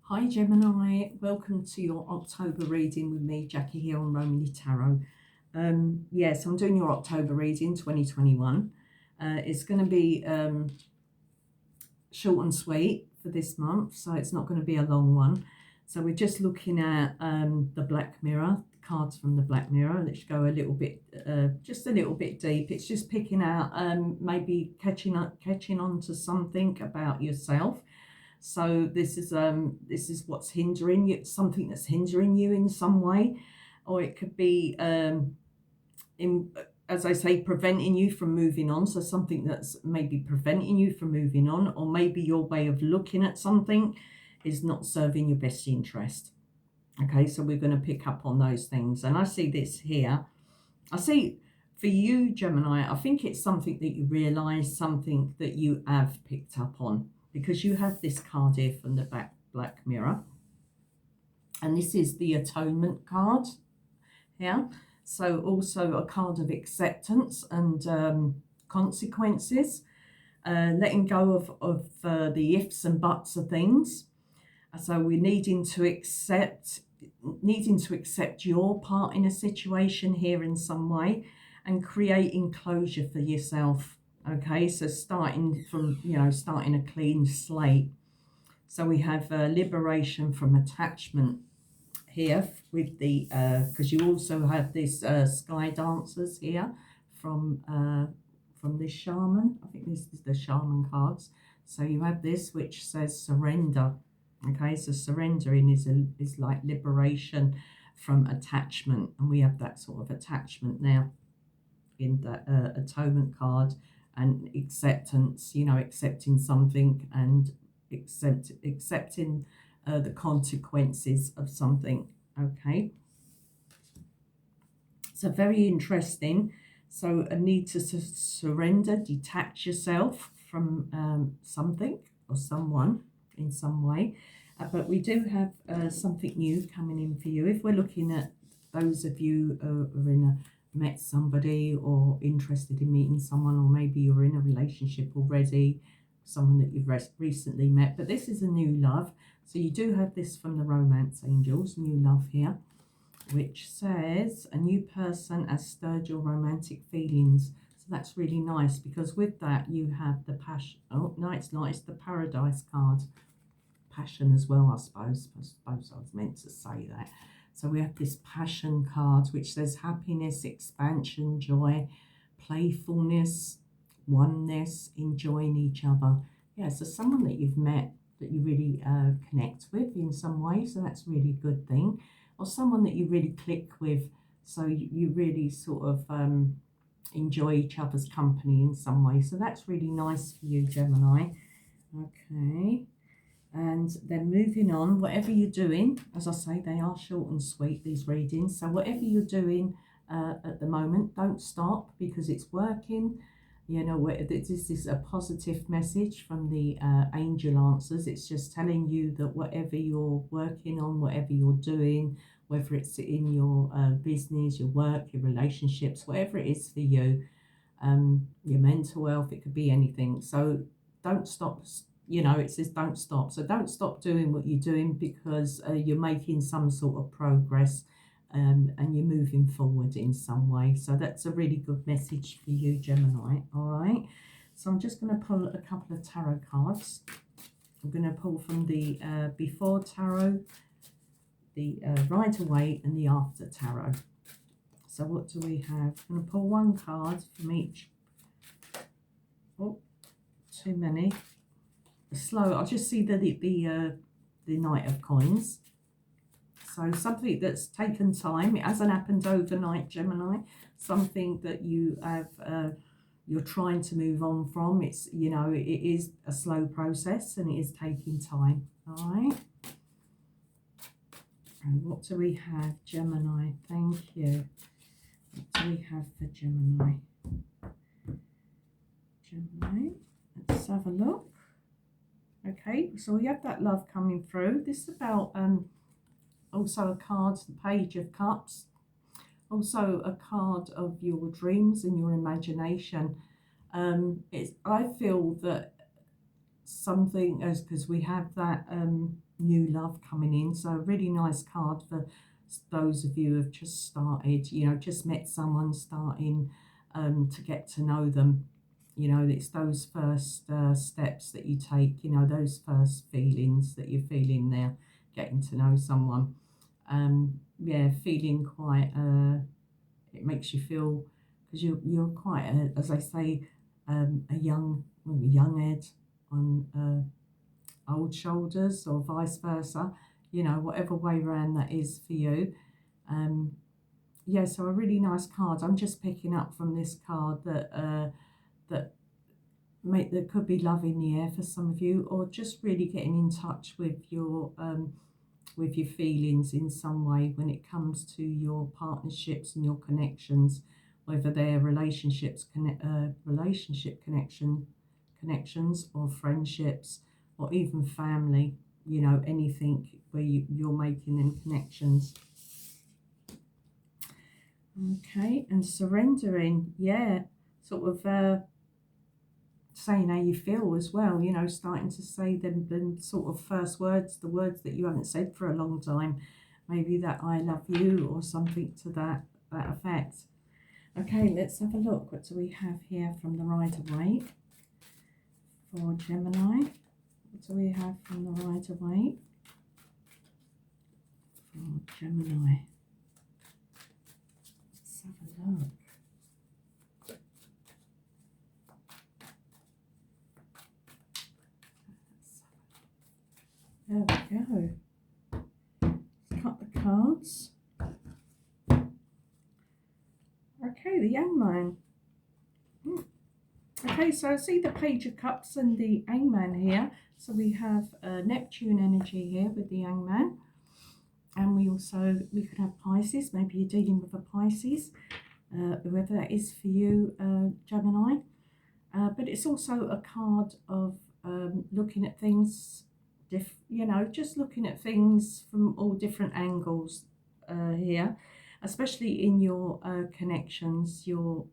Hi Gemini, welcome to your October reading with me, Jackie here on Romany Tarot. Yes, I'm doing your October reading 2021. It's going to be short and sweet for this month, so it's not going to be a long one. So we're just looking at the Black Mirror, cards from the Black Mirror. Let's go a little bit, just a little bit deep. It's just picking out, maybe catching on to something about yourself. So this is what's hindering you, something that's hindering you in some way, or it could be in, as I say, preventing you from moving on. So something that's maybe preventing you from moving on, or maybe your way of looking at something is not serving your best interest. Okay, so we're going to pick up on those things. And I see this here. I see for you, Gemini, I think it's something that you realize, something that you have picked up on, because you have this card here from the Black Mirror. And this is the Atonement card here. So also a card of acceptance and consequences, letting go of the ifs and buts of things. So we're needing to accept your part in a situation here in some way, and creating closure for yourself. Okay, so starting a clean slate. So we have liberation from attachment here with the because you also have this sky dancers here from this shaman. I think this is the shaman cards. So you have this which says surrender. Okay, so surrendering is like liberation from attachment, and we have that sort of attachment now in the atonement card, and acceptance, accepting something and accepting the consequences of something. Okay, so very interesting. So a need to surrender, detach yourself from something or someone in some way. But we do have something new coming in for you. If we're looking at those of you who are met somebody or interested in meeting someone, or maybe you're in a relationship already, someone that you've recently met, but this is a new love. So you do have this from the romance angels, new love here, which says a new person has stirred your romantic feelings. So that's really nice, because with that you have the passion. Oh no, it's not, it's the paradise card. Passion as well, I suppose I was meant to say that. So we have this passion card which says happiness, expansion, joy, playfulness, oneness, enjoying each other. Yeah, so someone that you've met that you really connect with in some way, so that's really a good thing. Or someone that you really click with, so you really sort of enjoy each other's company in some way. So that's really nice for you, Gemini. Okay. And then moving on, whatever you're doing, as I say, they are short and sweet, these readings. So whatever you're doing at the moment, don't stop, because it's working. This is a positive message from the angel answers. It's just telling you that whatever you're working on, whatever you're doing, whether it's in your business, your work, your relationships, whatever it is for you, your mental health, it could be anything. So don't stop. It says don't stop. So don't stop doing what you're doing, because you're making some sort of progress, and you're moving forward in some way. So that's a really good message for you, Gemini. All right. So I'm just going to pull a couple of tarot cards. I'm going to pull from the before tarot, the right away, and the after tarot. So what do we have? I'm going to pull one card from each. Oh, too many. Slow. I'll just see the Knight of Coins. So something that's taken time. It hasn't happened overnight, Gemini. Something that you have you're trying to move on from. It is a slow process, and it is taking time. All right. And what do we have, Gemini? Thank you. What do we have for Gemini? Gemini. Let's have a look. Okay, so we have that love coming through. This is about also a card, the Page of Cups, also a card of your dreams and your imagination. I feel that something, as because we have that new love coming in. So a really nice card for those of you who have just started, you know, just met someone, starting to get to know them. You know, it's those first steps that you take, you know, those first feelings that you're feeling there, getting to know someone. Yeah, feeling quite, it makes you feel, because you're quite, as I say, a young head on old shoulders, or vice versa, you know, whatever way around that is for you. Um, yeah, so a really nice card. I'm just picking up from this card that that there could be love in the air for some of you, or just really getting in touch with your feelings in some way when it comes to your partnerships and your connections, whether they're relationship connections, or friendships, or even family, you know, anything where you're making them connections. Okay, and surrendering, yeah, sort of saying how you feel as well, you know, starting to say them sort of first words, the words that you haven't said for a long time, maybe that I love you or something to that effect. Okay, let's have a look. What do we have here from the Rider-Waite for Gemini? What do we have from the Rider-Waite for Gemini? Let's have a look. There we go. Let's cut the cards. Okay, the young man. Okay, so I see the Page of Cups and the Hangman here. So we have Neptune energy here with the young man. And we could have Pisces. Maybe you're dealing with a Pisces, whoever that is for you, Gemini. But it's also a card of looking at things, you know, just looking at things from all different angles here, especially in your connections, your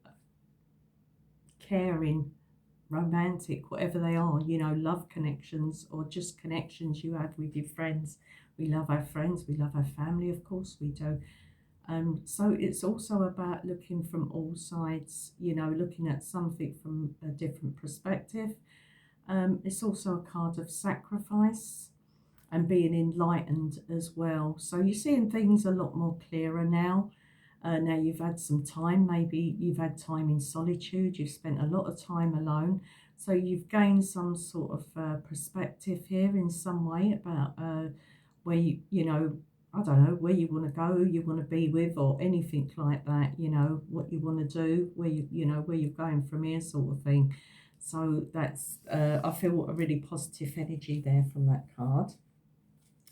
caring, romantic, whatever they are, you know, love connections, or just connections you have with your friends. We love our friends, we love our family, of course we do. So it's also about looking from all sides, you know, looking at something from a different perspective. It's also a card of sacrifice and being enlightened as well. So you're seeing things a lot more clearer now. Now you've had some time, maybe you've had time in solitude, you've spent a lot of time alone. So you've gained some sort of perspective here in some way about where you know, I don't know, where you want to go, who you want to be with, or anything like that, you know, what you want to do, where you know, where you're going from here, sort of thing. So that's, I feel a really positive energy there from that card.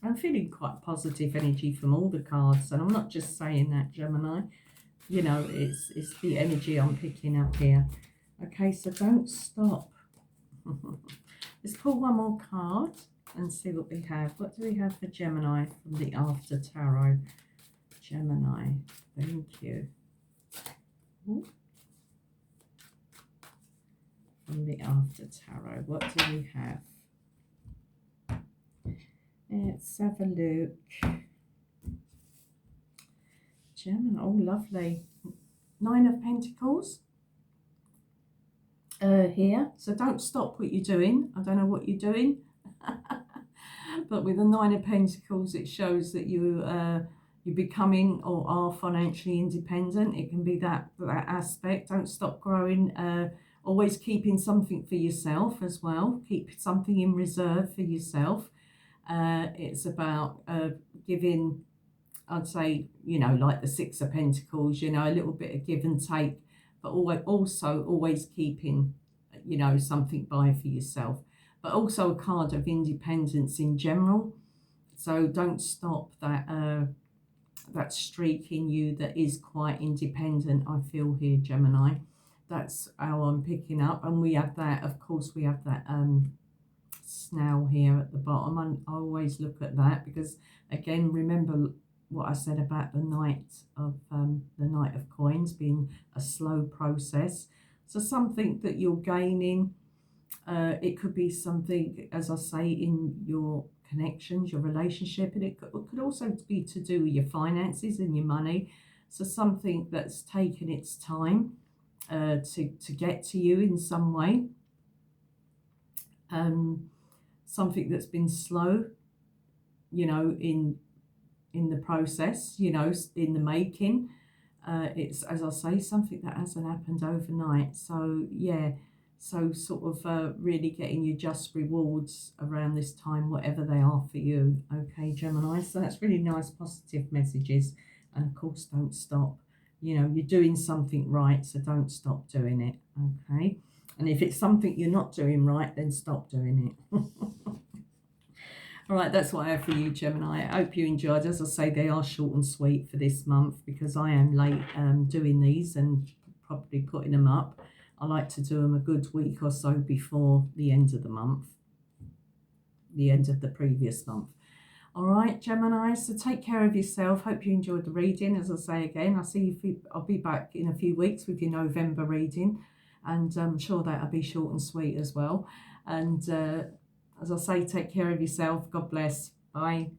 I'm feeling quite positive energy from all the cards, and I'm not just saying that, Gemini. You know, it's the energy I'm picking up here. Okay, so don't stop. Let's pull one more card and see what we have. What do we have for Gemini from the After Tarot? Gemini, thank you. Ooh. From the After Tarot, what do we have? Let's have a look. Gemini, oh lovely. 9 of Pentacles here. So don't stop what you're doing. I don't know what you're doing. But with the 9 of Pentacles, it shows that you're becoming or are financially independent. It can be that aspect. Don't stop growing. Always keeping something for yourself as well. Keep something in reserve for yourself. It's about giving, I'd say, you know, like the 6 of Pentacles, you know, a little bit of give and take, but always keeping, you know, something by for yourself. But also a card of independence in general. So don't stop that streak in you that is quite independent, I feel here, Gemini. That's how I'm picking up. And we have that, of course, we have that snail here at the bottom, and I always look at that because, again, remember what I said about the Knight of Coins being a slow process. So something that you're gaining, It could be something, as I say, in your connections, your relationship, and it could also be to do with your finances and your money. So something that's taken its time to get to you in some way, something that's been slow, in the process, in the making. It's, as I say, something that hasn't happened overnight. So yeah, so sort of really getting your just rewards around this time, whatever they are for you. Okay, Gemini. So that's really nice, positive messages. And of course, don't stop. You're doing something right, so don't stop doing it. Okay. And if it's something you're not doing right, then stop doing it. All right, that's what I have for you, Gemini. I hope you enjoyed. As I say, they are short and sweet for this month because I am late doing these and probably putting them up. I like to do them a good week or so before the end of the month, the end of the previous month. All right, Gemini, so take care of yourself. Hope you enjoyed the reading. As I say again, I'll be back in a few weeks with your November reading, and I'm sure that'll be short and sweet as well. And as I say, take care of yourself. God bless. Bye.